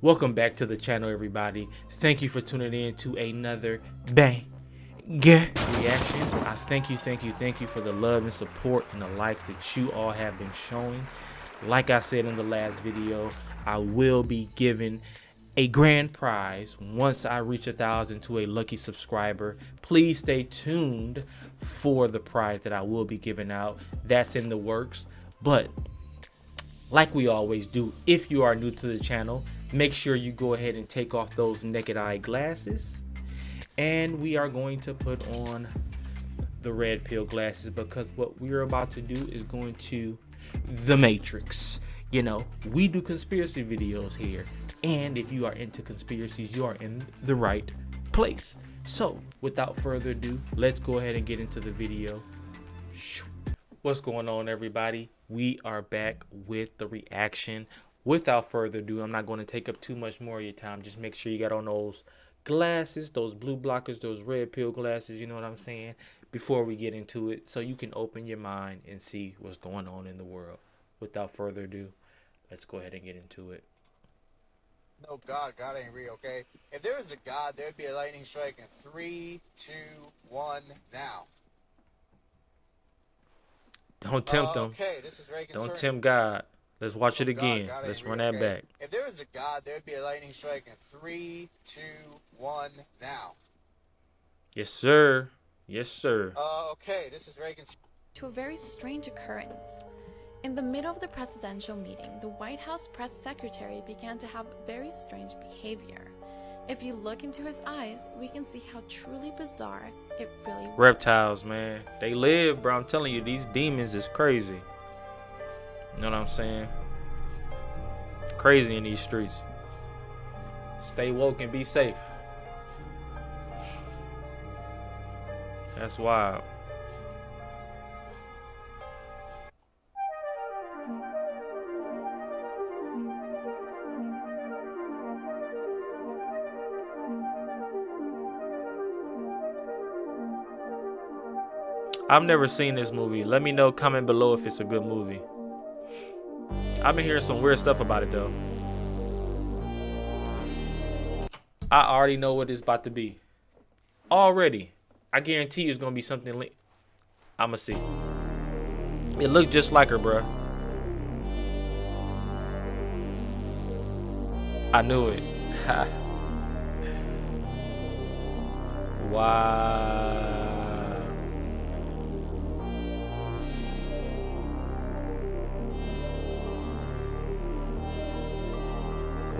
Welcome back to the channel, everybody. Thank you for tuning in to another bang reaction. I thank you for the love and support and the likes that you all have been showing. Like I said in the last video, I will be giving a grand prize once I reach 1,000 to a lucky subscriber. Please stay tuned for the prize that I will be giving out. That's in the works. But like we always do, if you are new to the channel, make sure you go ahead and take off those naked eye glasses. And we are going to put on the red pill glasses, because what we're about to do is going to the Matrix. You know, we do conspiracy videos here. And if you are into conspiracies, you are in the right place. So without further ado, let's go ahead and get into the video. What's going on, everybody? We are back with the reaction. Without further ado, I'm not going to take up too much more of your time. Just make sure you got on those glasses, those blue blockers, those red pill glasses, you know what I'm saying, before we get into it, so you can open your mind and see what's going on in the world. Without further ado, let's go ahead and get into it. No, God ain't real, okay? If there was a God, there'd be a lightning strike in 3, 2, 1, now. Don't tempt them. Okay, this is very concerning. Don't tempt God. Let's watch it again. God Let's run real, that okay? back. If there was a God, there'd be a lightning strike in 3, 2, 1, now. Yes, sir. Yes, sir. Okay, this is very concerning. To a very strange occurrence. In the middle of the presidential meeting, the White House press secretary began to have very strange behavior. If you look into his eyes, we can see how truly bizarre it really was. Reptiles, man. They live, bro. I'm telling you, these demons is crazy. You know what I'm saying? Crazy in these streets. Stay woke and be safe. That's wild. I've never seen this movie. Let me know, comment below if it's a good movie. I've been hearing some weird stuff about it though. I already know what it's about to be. Already. I guarantee you it's gonna be something I'ma see. It looked just like her, bruh. I knew it. Wow.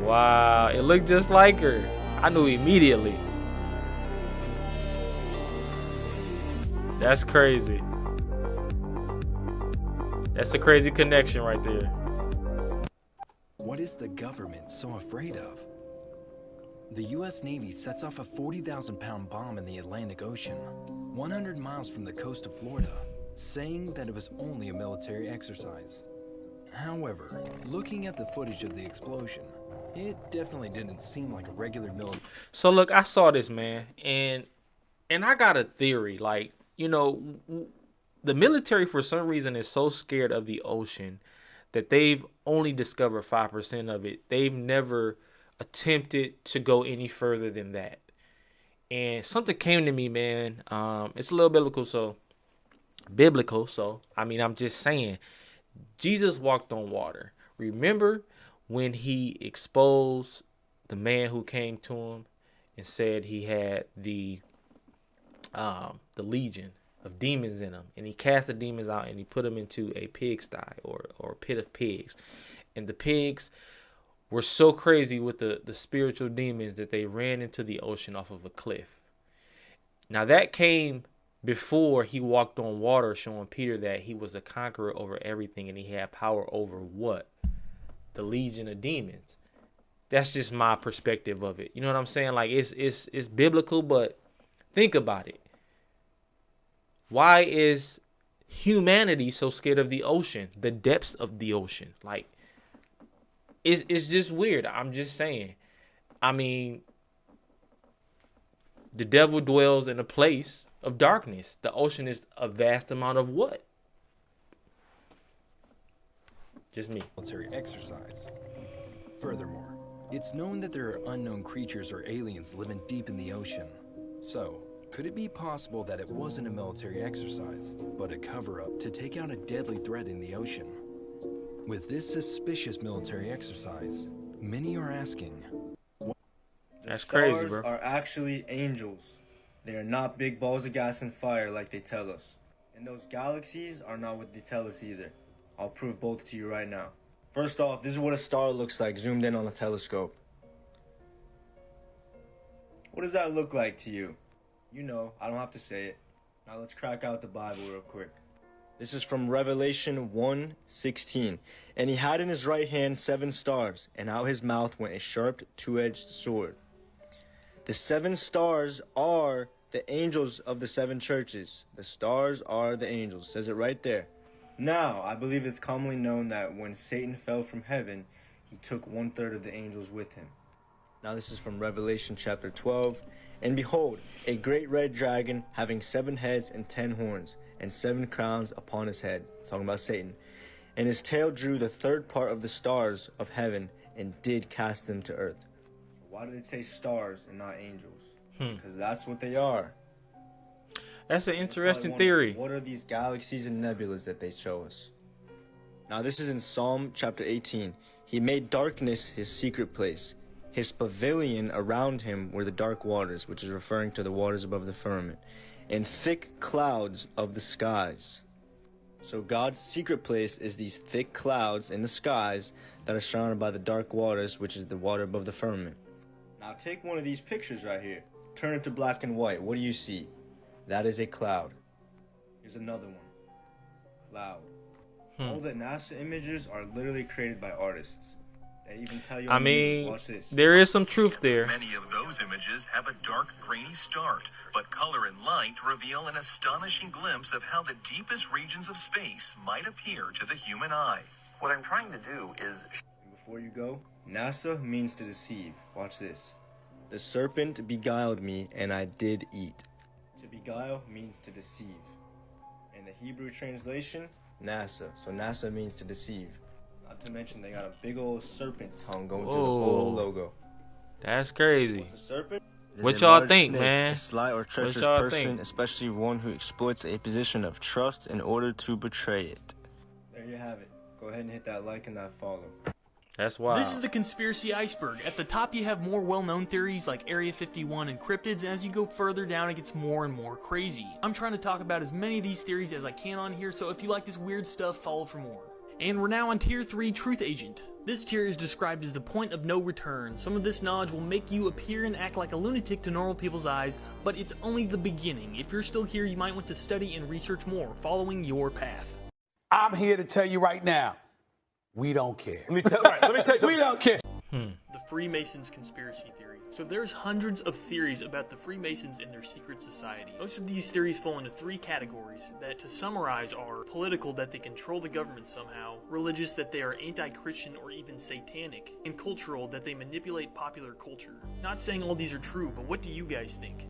Wow, it looked just like her. I knew immediately. That's crazy. That's a crazy connection right there. What is the government so afraid of? The U.S. Navy sets off a 40,000-pound bomb in the Atlantic Ocean, 100 miles from the coast of Florida, saying that it was only a military exercise. However, looking at the footage of the explosion, it definitely didn't seem like a regular military. So look, I saw this, man, and I got a theory. Like, you know, the military for some reason is so scared of the ocean that they've only discovered 5% of it. They've never attempted to go any further than that. And something came to me, man. It's a little biblical. So I mean, I'm just saying, Jesus walked on water. Remember when he exposed the man who came to him and said he had the legion of demons in him, and he cast the demons out and he put them into a pigsty or a pit of pigs, and the pigs were so crazy with the spiritual demons that they ran into the ocean off of a cliff. Now that came before he walked on water, showing Peter that he was a conqueror over everything, and he had power over what? The legion of demons. That's just my perspective of it. You know what I'm saying? Like, it's biblical, but think about it. Why is humanity so scared of the ocean, the depths of the ocean? Like, it's just weird. I'm just saying. I mean, the devil dwells in a place of darkness. The ocean is a vast amount of what? Just me. Military exercise. Furthermore, It's known that there are unknown creatures or aliens living deep in the ocean. So, could it be possible that it wasn't a military exercise, but a cover-up to take out a deadly threat in the ocean? With this suspicious military exercise, many are asking, That's The crazy, stars bro. are actually angels. They are not big balls of gas and fire like they tell us. And those galaxies are not what they tell us either. I'll prove both to you right now. First off, this is what a star looks like zoomed in on a telescope. What does that look like to you? You know, I don't have to say it. Now let's crack out the Bible real quick. This is from Revelation 1:16. And he had in his right hand 7 stars, and out his mouth went a sharp two-edged sword. The 7 stars are the angels of the 7 churches. The stars are the angels. Says it right there. Now, I believe it's commonly known that when Satan fell from heaven, he took 1/3 of the angels with him. Now this is from Revelation chapter 12. And behold, a great red dragon having 7 heads and 10 horns, and 7 crowns upon his head. It's talking about Satan. And his tail drew the 3rd part of the stars of heaven, and did cast them to earth. Why did it say stars and not angels? Because that's what they are. That's an Probably interesting wondering, theory. What are these galaxies and nebulas that they show us? Now this is in Psalm chapter 18. He made darkness his secret place. His pavilion around him were the dark waters, which is referring to the waters above the firmament, and thick clouds of the skies. So God's secret place is these thick clouds in the skies that are surrounded by the dark waters, which is the water above the firmament. Now take one of these pictures right here. Turn it to black and white. What do you see? That is a cloud. Here's another one. Cloud. All the NASA images are literally created by artists. They even tell you. I on the movie. mean, Watch this. there is some truth there. Many of those images have a dark, grainy start, but color and light reveal an astonishing glimpse of how the deepest regions of space might appear to the human eye. What I'm trying to do is Before you go, NASA means to deceive. Watch this. The serpent beguiled me, and I did eat. To beguile means to deceive. In the Hebrew translation, NASA. So NASA means to deceive. Not to mention they got a big old serpent tongue going through the whole Whoa. logo. That's crazy. What's a serpent? It is What a y'all large think, snake, man? A sly or treacherous y'all person, think? especially one who exploits a position of trust in order to betray it. There you have it. Go ahead and hit that like and that follow. That's wild. This is the conspiracy iceberg. At the top you have more well-known theories like Area 51 and cryptids, and as you go further down it gets more and more crazy. I'm trying to talk about as many of these theories as I can on here, so if you like this weird stuff, follow for more. And we're now on Tier 3 Truth Agent. This tier is described as the point of no return. Some of this knowledge will make you appear and act like a lunatic to normal people's eyes, but it's only the beginning. If you're still here, you might want to study and research more, following your path. I'm here to tell you right now, we don't care. Let me tell you something. We don't care. The Freemasons conspiracy theory. So there's hundreds of theories about the Freemasons and their secret society. Most of these theories fall into 3 categories that, to summarize, are political, that they control the government somehow, religious, that they are anti-Christian or even satanic, and cultural, that they manipulate popular culture. Not saying all these are true, but what do you guys think?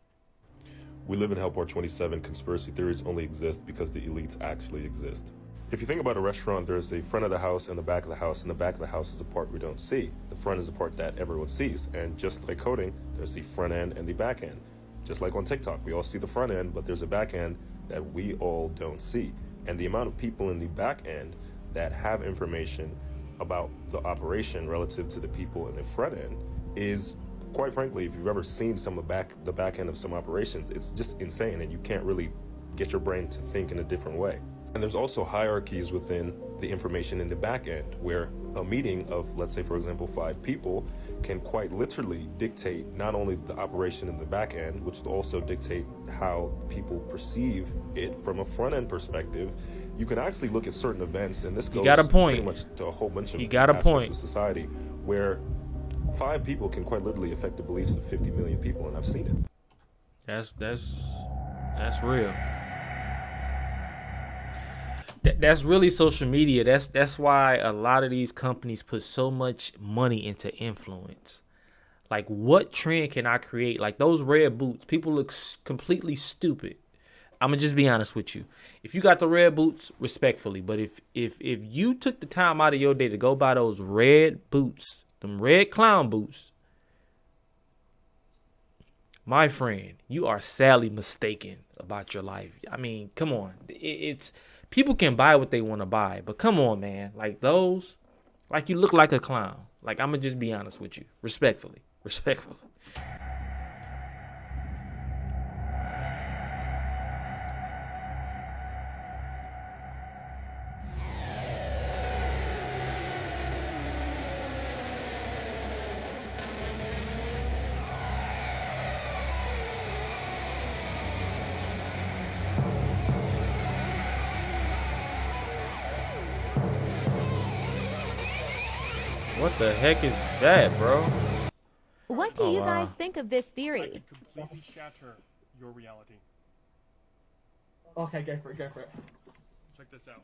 We live in Helport 27. Conspiracy theories only exist because the elites actually exist. If you think about a restaurant, there's the front of the house and the back of the house, and the back of the house is the part we don't see. The front is the part that everyone sees. And just like coding, there's the front end and the back end. Just like on TikTok, we all see the front end, but there's a back end that we all don't see. And the amount of people in the back end that have information about the operation relative to the people in the front end is, quite frankly, if you've ever seen some of the back end of some operations, it's just insane, and you can't really get your brain to think in a different way. And there's also hierarchies within the information in the back end, where a meeting of, let's say, for example, 5 people can quite literally dictate not only the operation in the back end, which will also dictate how people perceive it from a front end perspective. You can actually look at certain events, and this goes got a point. pretty much to a whole bunch of You got a aspects point. of society, where 5 people can quite literally affect the beliefs of 50 million people, and I've seen it. That's real. That's really social media. That's why a lot of these companies put so much money into influence. Like, what trend can I create? Like those red boots, people look completely stupid. I'm gonna just be honest with you. If you got the red boots, respectfully, but if you took the time out of your day to go buy those red boots Them red clown boots. My friend, you are sadly mistaken about your life. I mean, come on. It's people can buy what they want to buy, but come on, man. Like those, like you look like a clown. Like, I'm gonna just be honest with you. Respectfully. Respectfully. What the heck is that, bro? What do you guys think of this theory? Completely shatter your reality. Okay, go for it, go for it. Check this out.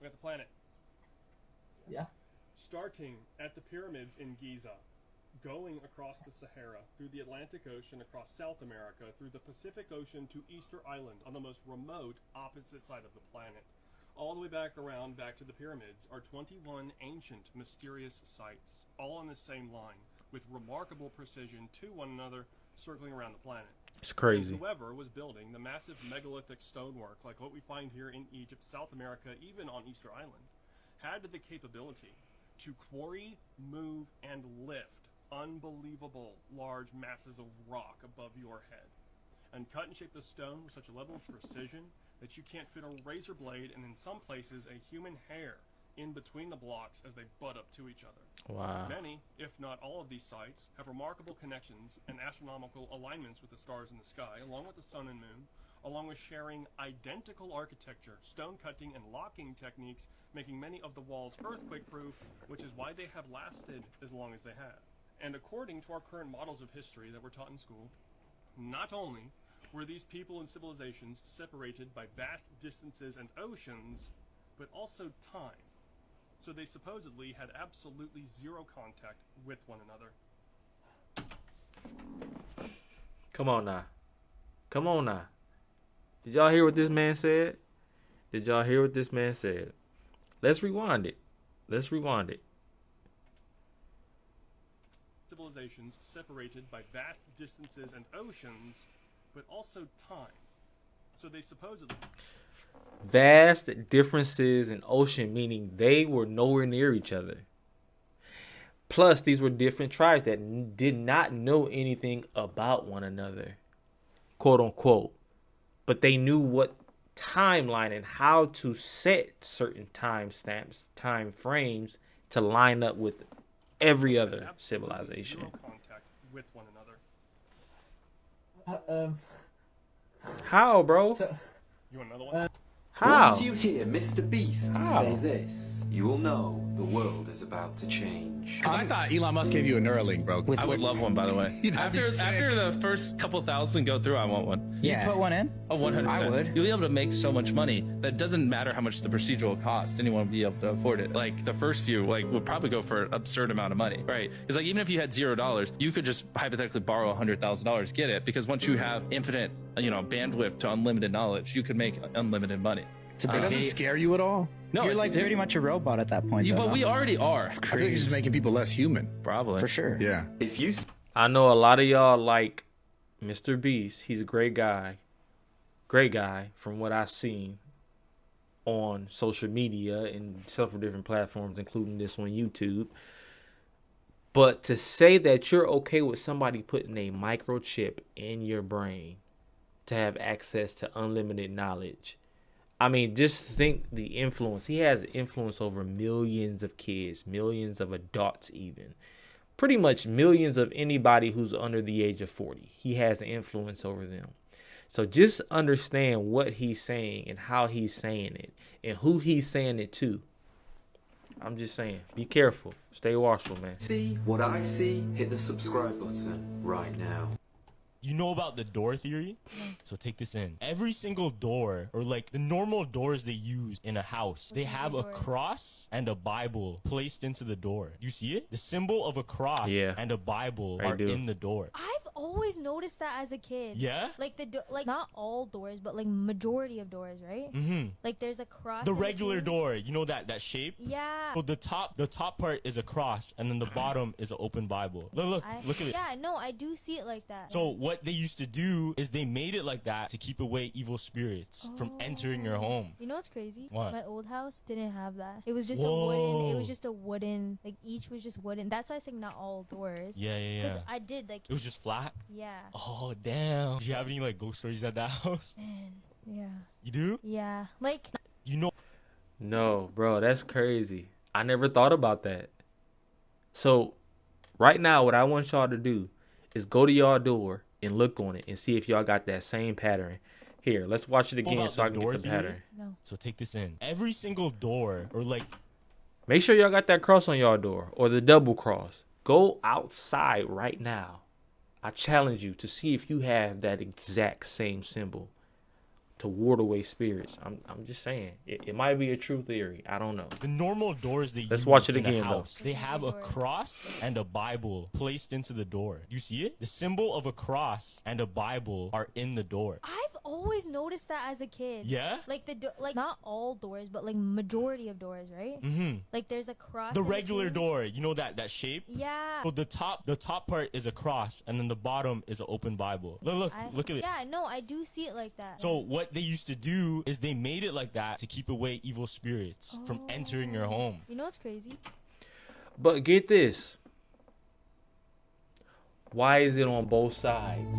We got the planet. Yeah. Starting at the pyramids in Giza, going across the Sahara, through the Atlantic Ocean, across South America, through the Pacific Ocean to Easter Island on the most remote opposite side of the planet. All the way back around, back to the pyramids, are 21 ancient, mysterious sites, all on the same line, with remarkable precision to one another, circling around the planet. It's crazy. And whoever was building the massive megalithic stonework, like what we find here in Egypt, South America, even on Easter Island, had the capability to quarry, move, and lift unbelievable large masses of rock above your head, and cut and shape the stone with such a level of precision that you can't fit a razor blade, and in some places a human hair, in between the blocks as they butt up to each other. Wow. Many, if not all of these sites, have remarkable connections and astronomical alignments with the stars in the sky, along with the sun and moon, along with sharing identical architecture, stone cutting and locking techniques, making many of the walls earthquake-proof, which is why they have lasted as long as they have. And according to our current models of history that we're taught in school, not only were these people and civilizations separated by vast distances and oceans, but also time. So they supposedly had absolutely zero contact with one another. Come on now. Come on now. Did y'all hear what this man said? Did y'all hear what this man said? Let's rewind it. Let's rewind it. Civilizations separated by vast distances and oceans, but also time. So they supposedly... Vast differences in ocean, meaning they were nowhere near each other. Plus, these were different tribes that did not know anything about one another, quote unquote. But they knew what timeline and how to set certain time stamps, time frames to line up with every other civilization. Zero contact with one another. How, bro? You want another one? How? Once you hear Mr. Beast say this, you will know the world is about to change. Because I thought Elon Musk gave you a Neuralink, bro. I would love one, by the way. After the first couple thousand go through, I want one. Yeah. You put one in? Oh, 100%. I would. You'll be able to make so much money that doesn't matter how much the procedure will cost. Anyone will be able to afford it. Like, the first few, like, would probably go for an absurd amount of money, right? Because, like, even if you had $0, you could just hypothetically borrow $100,000, get it, because once you have infinite, bandwidth to unlimited knowledge, you could make unlimited money. It doesn't scare you at all? No, you're like pretty much a robot at that point. But we already are. I feel like it's just making people less human. Probably. For sure. Yeah. I know a lot of y'all like Mr. Beast. He's a great guy. Great guy from what I've seen on social media and several different platforms, including this one, YouTube. But to say that you're okay with somebody putting a microchip in your brain to have access to unlimited knowledge, I mean, just think the influence. He has influence over millions of kids, millions of adults even. Pretty much millions of anybody who's under the age of 40. He has the influence over them. So just understand what he's saying and how he's saying it and who he's saying it to. I'm just saying, be careful. Stay watchful, man. See what I see? Hit the subscribe button right now. You know about the door theory? So take this in. Every single door, or like the normal doors they use in a house, they have a cross and a Bible placed into the door. You see it? The symbol of a cross and a Bible are in the door. I've always always noticed that as a kid. Yeah? Like like not all doors, but like majority of doors, right? Mm-hmm. Like there's a cross. The in regular between. door, you know that shape? Yeah. So the top part is a cross, and then the bottom is an open Bible. Look at it. Yeah, no, I do see it like that. So what they used to do is they made it like that to keep away evil spirits from entering your home. You know what's crazy? What? My old house didn't have that. It was just a wooden. Like each was just wooden. That's why I say not all doors. Yeah. Because I did like. It was just flat? Yeah. Oh, damn. Do you have any, like, ghost stories at that house? Man, yeah. You do? Yeah. Like. You know. No, bro, that's crazy. I never thought about that. So, right now, what I want y'all to do is go to y'all door and look on it and see if y'all got that same pattern. Here, let's watch it again so I can get the pattern. No. So take this in. Every single door, or like... Make sure y'all got that cross on y'all door or the double cross. Go outside right now. I challenge you to see if you have that exact same symbol to ward away spirits. I'm just saying. It might be a true theory. I don't know. The normal doors they Let's use watch it in a again, house, though. they have a cross and a Bible placed into the door. You see it? The symbol of a cross and a Bible are in the door. I've always noticed that as a kid. Yeah? Like like not all doors, but like majority of doors, right? Mm-hmm. Like there's a cross. The in regular between. door, you know that shape? Yeah. So the top part is a cross, and then the bottom is an open Bible. Look at it. Yeah, no, I do see it like that. So what they used to do is they made it like that to keep away evil spirits from entering your home. You know what's crazy? But get this. Why is it on both sides?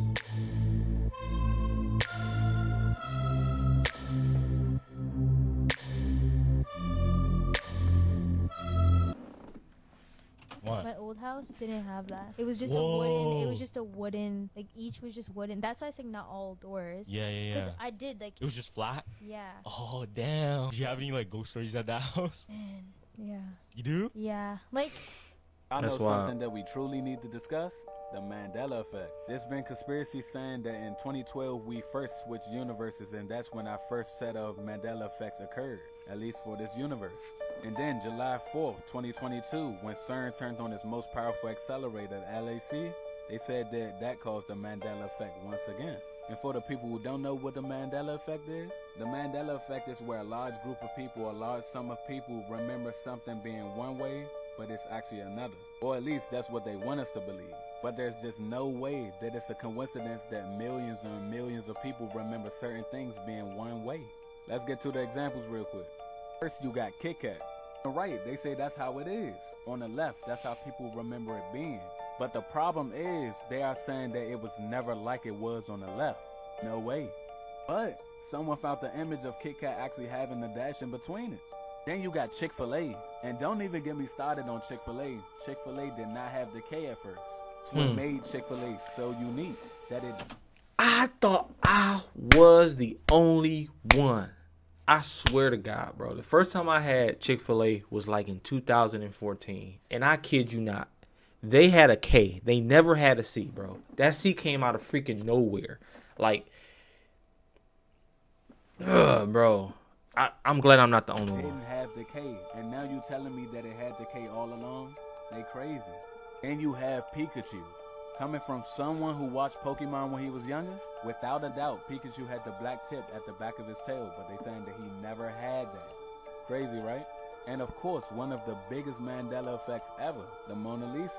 What? My old house didn't have that. It was just a wooden. Like each was just wooden. That's why I say not all doors. Yeah. Because I did like. It was just flat? Yeah. Oh, damn. Do you have any, like, ghost stories at that house? Man, yeah. You do? Yeah. Like. I know That's wild. something that we truly need to discuss. The Mandela effect. There's been conspiracy saying that in 2012 we first switched universes, and that's when our first set of Mandela effects occurred, at least for this universe. And then July 4th, 2022, when CERN turned on its most powerful accelerator, LHC, they said that caused the Mandela effect once again. And for the people who don't know what the Mandela effect is, the Mandela effect is where a large group of people, a large sum of people remember something being one way, but it's actually another. Or at least that's what they want us to believe. But there's just no way that it's a coincidence that millions and millions of people remember certain things being one way. Let's get to the examples real quick. First, you got Kit Kat. On the right, they say that's how it is. On the left, that's how people remember it being. But the problem is, they are saying that it was never like it was on the left. No way. But someone found the image of Kit Kat actually having the dash in between it. Then you got Chick-fil-A. And don't even get me started on Chick-fil-A. Chick-fil-A did not have the K at first. It's what made Chick-fil-A so unique that it... I thought I was the only one. I swear to God, bro. The first time I had Chick-fil-A was like in 2014. And I kid you not. They had a K. They never had a C, bro. That C came out of freaking nowhere. Like, bro. I'm glad I'm not the only They one. didn't have the K. And now you telling me that it had the K all along? They crazy. And you have Pikachu. Coming from someone who watched Pokemon when he was younger, without a doubt, Pikachu had the black tip at the back of his tail, but they saying that he never had that. Crazy, right? And of course, one of the biggest Mandela effects ever, the Mona Lisa.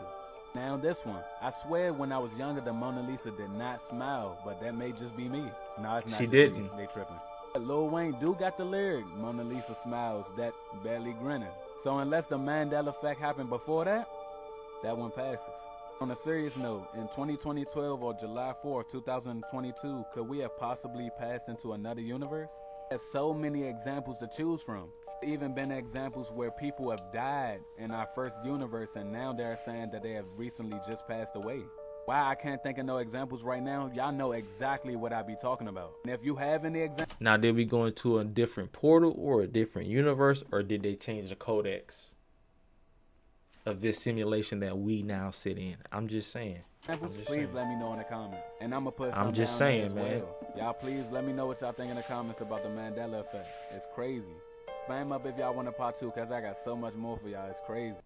Now this one, I swear when I was younger, the Mona Lisa did not smile, but that may just be me. No, it's not. She just didn't. Me. They tripping. Lil Wayne do got the lyric, Mona Lisa smiles, that barely grinning. So unless the Mandela effect happened before that, that one passes. On a serious note, in 2012 or July 4, 2022, could we have possibly passed into another universe? There's so many examples to choose from. Even been examples where people have died in our first universe and now they're saying that they have recently just passed away. Why I can't think of no examples right now, y'all know exactly what I be talking about. And if you have any examples... Now, did we go into a different portal or a different universe, or did they change the codex of this simulation that we now sit in? I'm just saying. Please let me know in the comments. And I'm going to put some I'm just down there saying, as man. well. Y'all please let me know what y'all think in the comments about the Mandela effect. It's crazy. Spam up if y'all want a part 2, because I got so much more for y'all. It's crazy.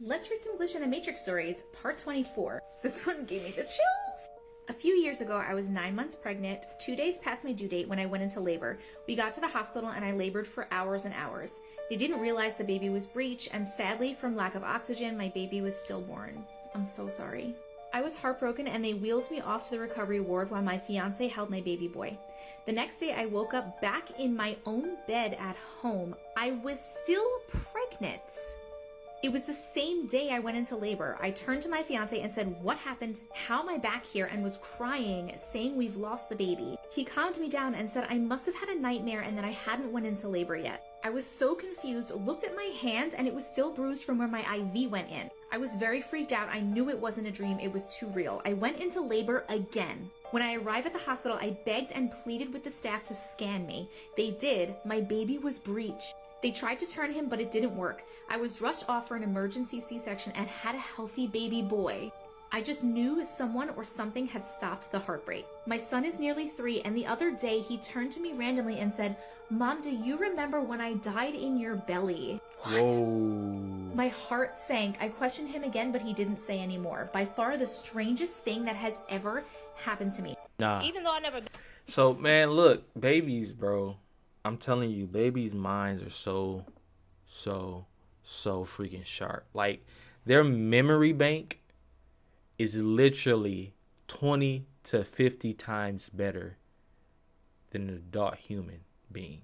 Let's read some Glitch in the Matrix stories, part 24. This one gave me the chills. A few years ago, I was 9 months pregnant, 2 days past my due date when I went into labor. We got to the hospital and I labored for hours and hours. They didn't realize the baby was breech, and sadly, from lack of oxygen, my baby was stillborn. I'm so sorry. I was heartbroken and they wheeled me off to the recovery ward while my fiance held my baby boy. The next day, I woke up back in my own bed at home. I was still pregnant. It was the same day I went into labor. I turned to my fiance and said, "What happened? How am I back here?" and was crying, saying we've lost the baby. He calmed me down and said I must have had a nightmare and that I hadn't went into labor yet. I was so confused, looked at my hand, and it was still bruised from where my IV went in. I was very freaked out. I knew it wasn't a dream. It was too real. I went into labor again. When I arrived at the hospital, I begged and pleaded with the staff to scan me. They did. My baby was breech. They tried to turn him, but it didn't work. I was rushed off for an emergency C-section and had a healthy baby boy. I just knew someone or something had stopped the heartbreak. My son is nearly 3, and the other day he turned to me randomly and said, "Mom, do you remember when I died in your belly?" Whoa. My heart sank. I questioned him again, but he didn't say anymore. By far the strangest thing that has ever happened to me. Nah. Even though I never... So, man, look, babies, bro. I'm telling you, babies' minds are so freaking sharp. Like, their memory bank is literally 20 to 50 times better than an adult human being.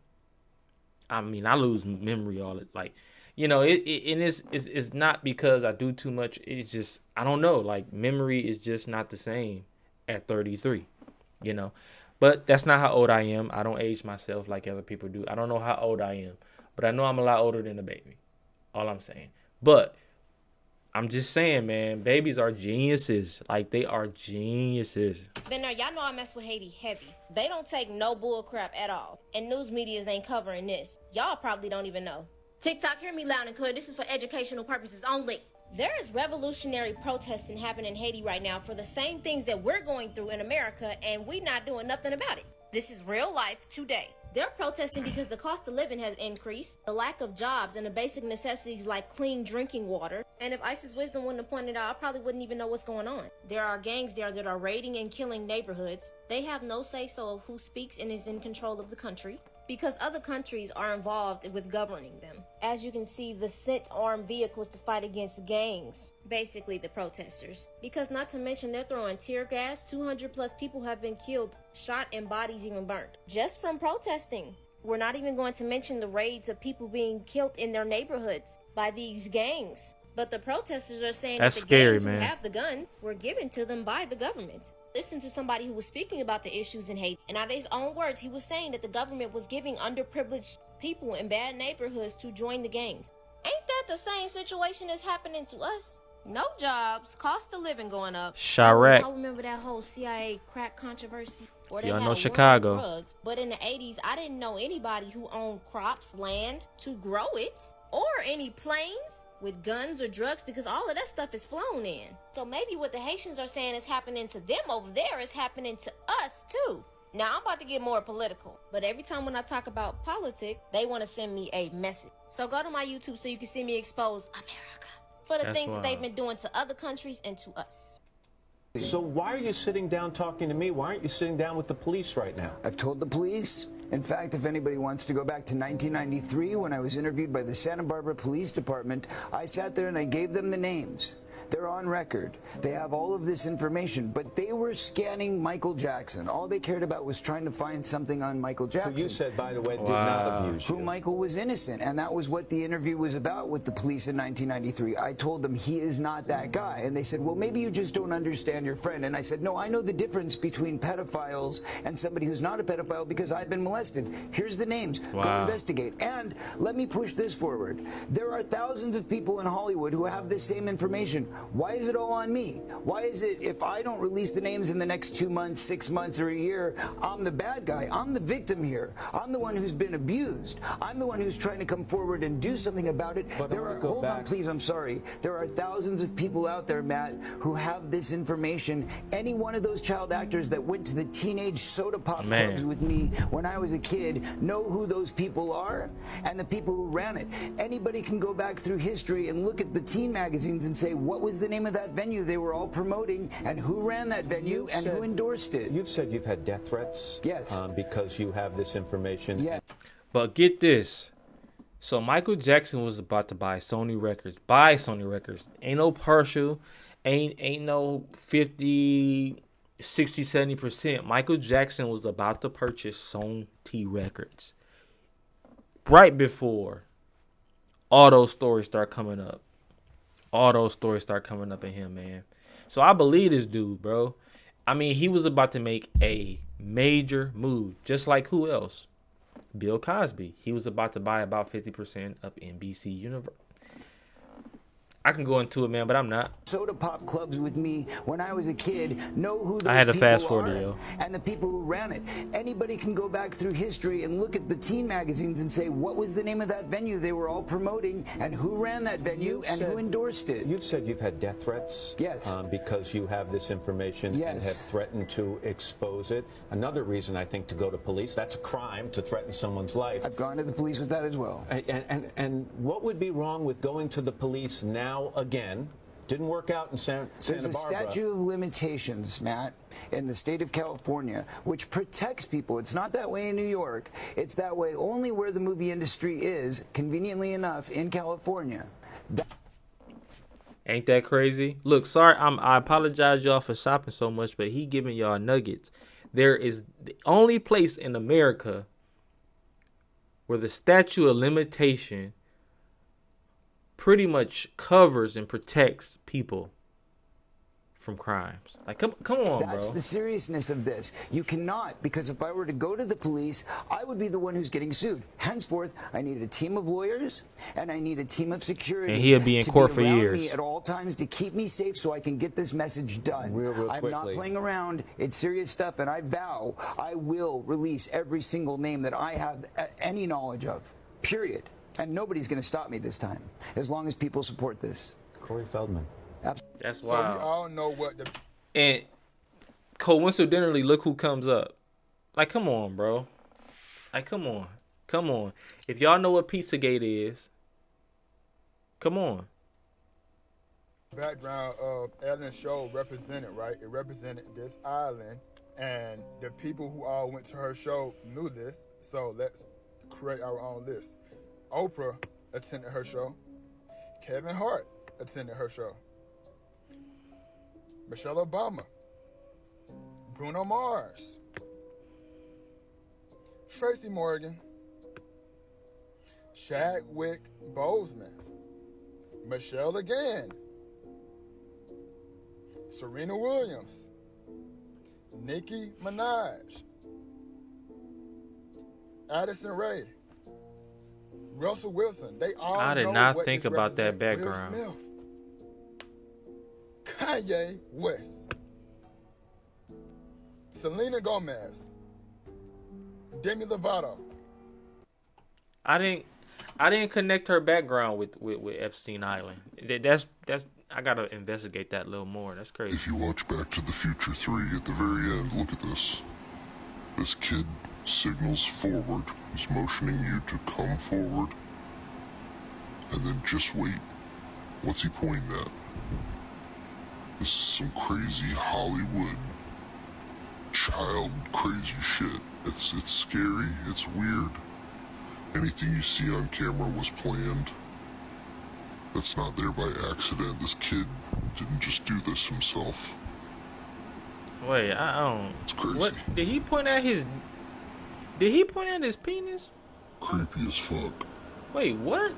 I mean, I lose memory all the, like, you know, it's not because I do too much. It's just, I don't know, like, memory is just not the same at 33, you know. But that's not how old I am. I don't age myself like other people do. I don't know how old I am, but I know I'm a lot older than a baby. All I'm saying. But I'm just saying, man, babies are geniuses. Like, they are geniuses. Been there, y'all know I mess with Haiti heavy. They don't take no bull crap at all. And news medias ain't covering this. Y'all probably don't even know. TikTok, hear me loud and clear. This is for educational purposes only. There is revolutionary protesting happening in Haiti right now for the same things that we're going through in America, and we're not doing nothing about it. This is real life today. They're protesting because the cost of living has increased, the lack of jobs, and the basic necessities like clean drinking water. And if Isis Wisdom wouldn't have pointed out, I probably wouldn't even know what's going on. There are gangs there that are raiding and killing neighborhoods. They have no say-so of who speaks and is in control of the country, because other countries are involved with governing them. As you can see, the sent armed vehicles to fight against gangs, basically the protesters. Because not to mention they're throwing tear gas, 200 plus people have been killed, shot, and bodies even burnt, just from protesting. We're not even going to mention the raids of people being killed in their noweighborhoods by these gangs. But the protesters are saying That's that the scary, gangs man. who have the guns were given to them by the government. Listen to somebody who was speaking about the issues in Haiti. And out of his own words, he was saying that the government was giving underprivileged people in bad neighborhoods to join the gangs. Ain't that the same situation that's happening to us? No jobs, cost of living going up. Chirac. I remember that whole CIA crack controversy. Where they Y'all had know a war on Chicago. drugs. But in the 80s, I didn't know anybody who owned crops, land, to grow it, or any planes with guns or drugs, because all of that stuff is flown in. So maybe what the Haitians are saying is happening to them over there is happening to us too. Now I'm about to get more political, but every time when I talk about politics, they want to send me a message. So go to my YouTube so you can see me expose America for the That's things that wild. they've been doing to other countries and to us. So why are you sitting down talking to me? Why aren't you sitting down with the police right now? I've told the police. In fact, if anybody wants to go back to 1993 when I was interviewed by the Santa Barbara Police Department, I sat there and I gave them the names. They're on record. They have all of this information, but they were scanning Michael Jackson. All they cared about was trying to find something on Michael Jackson. Who you said, by the way, did not abuse you. Who Michael was innocent, and that was what the interview was about with the police in 1993. I told them he is not that guy, and they said, well, maybe you just don't understand your friend. And I said, no, I know the difference between pedophiles and somebody who's not a pedophile because I've been molested. Here's the names. Go Wow. investigate. And let me push this forward. There are thousands of people in Hollywood who have this same information. Why is it all on me? Why is it if I don't release the names in the next 2 months, 6 months, or a year, I'm the bad guy? I'm the victim here. I'm the one who's been abused. I'm the one who's trying to come forward and do something about it. But I There wanna are, go hold on, back. please, I'm sorry. There are thousands of people out there, Matt, who have this information. Any one of those child actors that went to the teenage soda pop Man. clubs with me when I was a kid know who those people are and the people who ran it. Anybody can go back through history and look at the teen magazines and say, what was the name of that venue they were all promoting, and who ran that venue, and who endorsed it. You've said you've had death threats. Yes. Because you have this information. Yeah. But get this. So Michael Jackson was about to buy Sony Records. Buy Sony Records. Ain't no partial. Ain't no 50, 60, 70%. Michael Jackson was about to purchase Sony Records. Right before all those stories start coming up. All those stories start coming up in him, man. So I believe this dude, bro. I mean, he was about to make a major move. Just like who else? Bill Cosby. He was about to buy about 50% of NBC Universal. I can go into it, man, but I'm not. Soda pop clubs with me when I was a kid know who those I had to people fast forward are it, yo. and the people who ran it. Anybody can go back through history and look at the teen magazines and say, what was the name of that venue they were all promoting, and who ran that venue, and who endorsed it. You've said you've had death threats. Yes. Because you have this information and have threatened to expose it. Another reason, I think, to go to police, that's a crime, to threaten someone's life. I've gone to the police with that as well. And what would be wrong with going to the police now again? Didn't work out in Santa Barbara. There's a statute of limitations, Matt, in the state of California, which protects people. It's not that way in New York. It's that way only where the movie industry is, conveniently enough, in California. Ain't that crazy? Look, sorry, I apologize y'all for shopping so much, but he giving y'all nuggets. There is the only place in America where the statute of limitation pretty much covers and protects people from crimes. Like, come on, bro. That's the seriousness of this. You cannot, because if I were to go to the police, I would be the one who's getting sued. Henceforth, I need a team of lawyers and I need a team of security. And he'll be in court for years. Me at all times to keep me safe so I can get this message done. Real I'm quickly. not playing around. It's serious stuff, and I vow I will release every single name that I have any knowledge of. Period. And nobody's going to stop me this time, as long as people support this. Corey Feldman. That's So wild. we all know what the... And coincidentally, look who comes up. Like, come on, bro. Like, come on. Come on. If y'all know what Pizzagate is, come on. background of Ellen's show represented, right? It represented this island, and the people who all went to her show knew this, so let's create our own list. Oprah attended her show. Kevin Hart attended her show. Michelle Obama. Bruno Mars. Tracy Morgan. Chadwick Boseman. Michelle again. Serena Williams. Nicki Minaj. Addison Rae. Russell Wilson. They all I did know not what think this about that represents. background. Will Smith. Kanye West. Selena Gomez. Demi Lovato. I didn't connect her background with Epstein Island. That's I gotta investigate that a little more. That's crazy. If you watch Back to the Future 3 at the very end, look at this. This kid signals forward. He's motioning you to come forward. And then just wait. What's he pointing at? This is some crazy Hollywood child crazy shit. It's scary. It's weird. Anything you see on camera was planned. That's not there by accident. This kid didn't just do this himself. Wait, I don't. It's crazy. What did he point at his? Did he point at his penis? Creepy as fuck. Wait, what?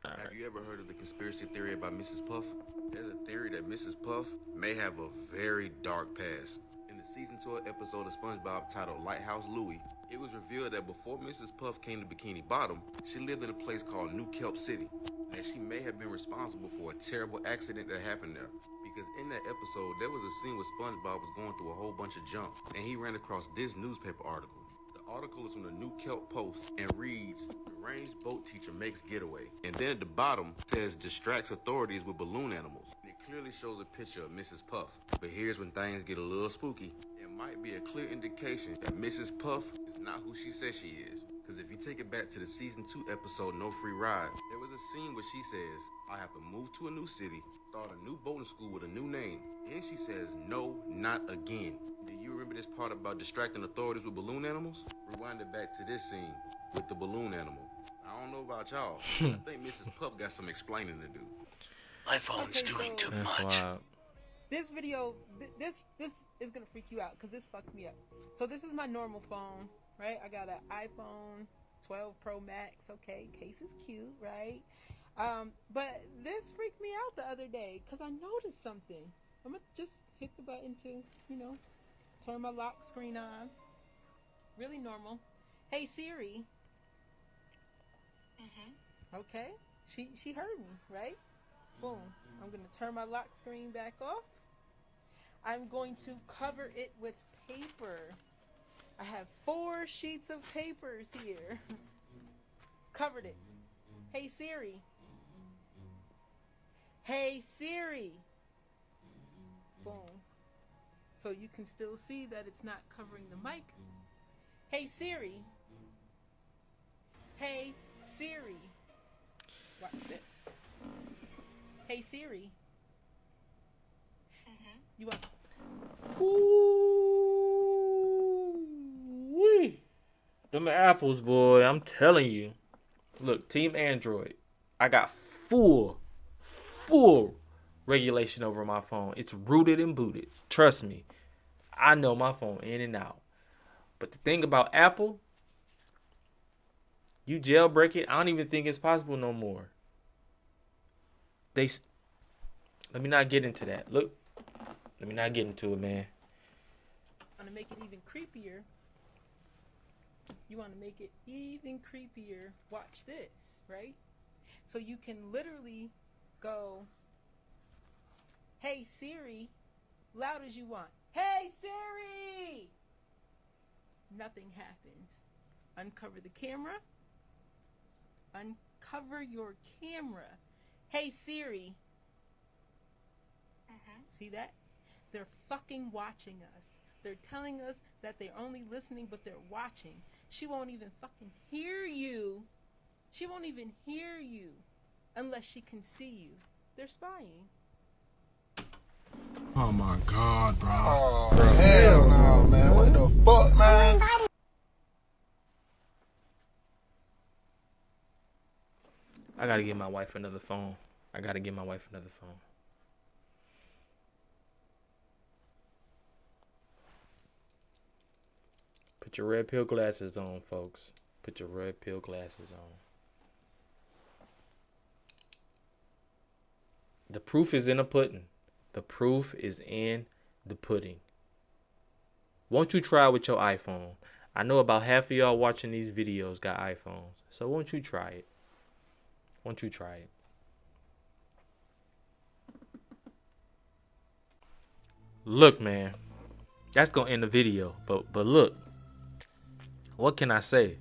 Have you ever heard of the conspiracy theory about Mrs. Puff? There's a theory that Mrs. Puff may have a very dark past. In the season 2 episode of SpongeBob titled Lighthouse Louie, it was revealed that before Mrs. Puff came to Bikini Bottom, she lived in a place called New Kelp City, and she may have been responsible for a terrible accident that happened there. Because in that episode, there was a scene where SpongeBob was going through a whole bunch of junk, and he ran across this newspaper article. The article is from the New Kelp Post and reads, "Deranged boat teacher makes getaway." And then at the bottom says, "Distracts authorities with balloon animals." And it clearly shows a picture of Mrs. Puff. But here's when things get a little spooky. It might be a clear indication that Mrs. Puff is not who she says she is. Because if you take it back to the season 2 episode, No Free Rides, there was a scene where she says, I'll have to move to a new city, start a new boating school with a new name. Then she says, no, not again. Do you remember this part about distracting authorities with balloon animals? Rewind it back to this scene with the balloon animal. I don't know about y'all. I think Mrs. Puff got some explaining to do. My phone's doing too That's much. wild. This video, this is gonna freak you out because this fucked me up. So this is my normal phone, right? I got an iPhone 12 Pro Max. Okay, case is cute, right? But this freaked me out the other day because I noticed something. I'm gonna just hit the button to, you know, turn my lock screen on. Really normal. Hey Siri. Okay, she heard me, right? Boom. I'm gonna turn my lock screen back off. I'm going to cover it with paper. I have 4 sheets of papers here. Covered it. Hey Siri. Hey Siri. Boom. So you can still see that it's not covering the mic. Hey Siri. Hey Siri. Watch this. Hey Siri. You want? Ooh-wee. Them apples, boy. I'm telling you. Look, Team Android. I got full regulation over my phone. It's rooted and booted. Trust me. I know my phone in and out. But the thing about Apple, you jailbreak it, I don't even think it's possible no more. Let me not get into that. Look. Let me not get into it, man. Want to make it even creepier. You want to make it even creepier. Watch this, right? So you can literally go, hey Siri, loud as you want. Hey Siri! Nothing happens. Uncover the camera. Uncover your camera. Hey Siri. See that? They're fucking watching us. They're telling us that they're only listening, but they're watching. She won't even fucking hear you. She won't even hear you unless she can see you. They're spying. Oh my God, bro. Oh, hell no, man. What the fuck, man? I gotta get my wife another phone. Put your red pill glasses on, folks. Put your red pill glasses on. The proof is in the pudding. The proof is in the pudding. Won't you try with your iPhone? I know about half of y'all watching these videos got iPhones. So won't you try it? Won't you try it? Look, man. That's going to end the video. But look. What can I say?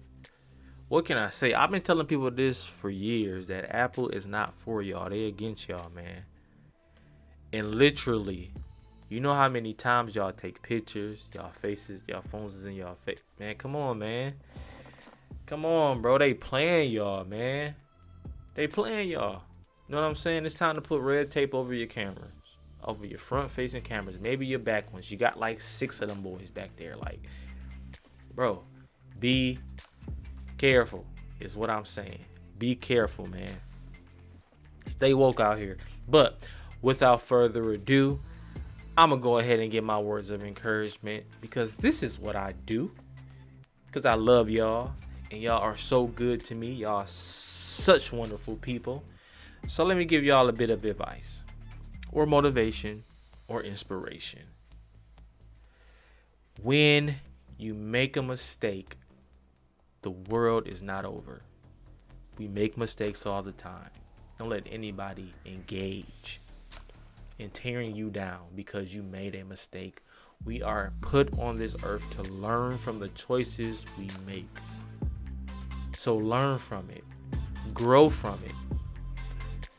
I've been telling people this for years, that Apple is not for y'all. They against y'all, man. And literally, you know how many times y'all take pictures, y'all faces, y'all phones is in y'all face. Man, come on, man. Come on, bro. They playing y'all, man. They playing y'all. You know what I'm saying? It's time to put red tape over your cameras. Over your front facing cameras. Maybe your back ones. You got like 6 of them boys back there. Like, bro. Be careful is what I'm saying. Be careful, man. Stay woke out here. But without further ado, I'm going to go ahead and get my words of encouragement, because this is what I do. Because I love y'all. And y'all are so good to me. Y'all are such wonderful people. So let me give y'all a bit of advice. Or motivation. Or inspiration. When you make a mistake, the world is not over. We make mistakes all the time. Don't let anybody engage in tearing you down because you made a mistake. We are put on this earth to learn from the choices we make. So learn from it. Grow from it.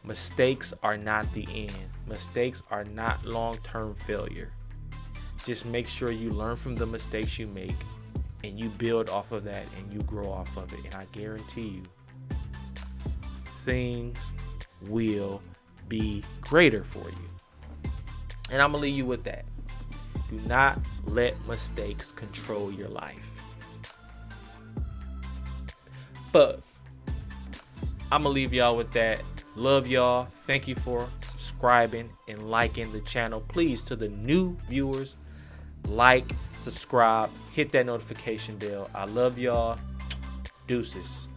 Mistakes are not the end. Mistakes are not long-term failure. Just make sure you learn from the mistakes you make, and you build off of that, and you grow off of it. And I guarantee you, things will be greater for you. And I'm gonna leave you with that. Do not let mistakes control your life. But I'm gonna leave y'all with that. Love y'all. Thank you for subscribing and liking the channel. Please, to the new viewers, like, subscribe, hit that notification bell. I love y'all. Deuces.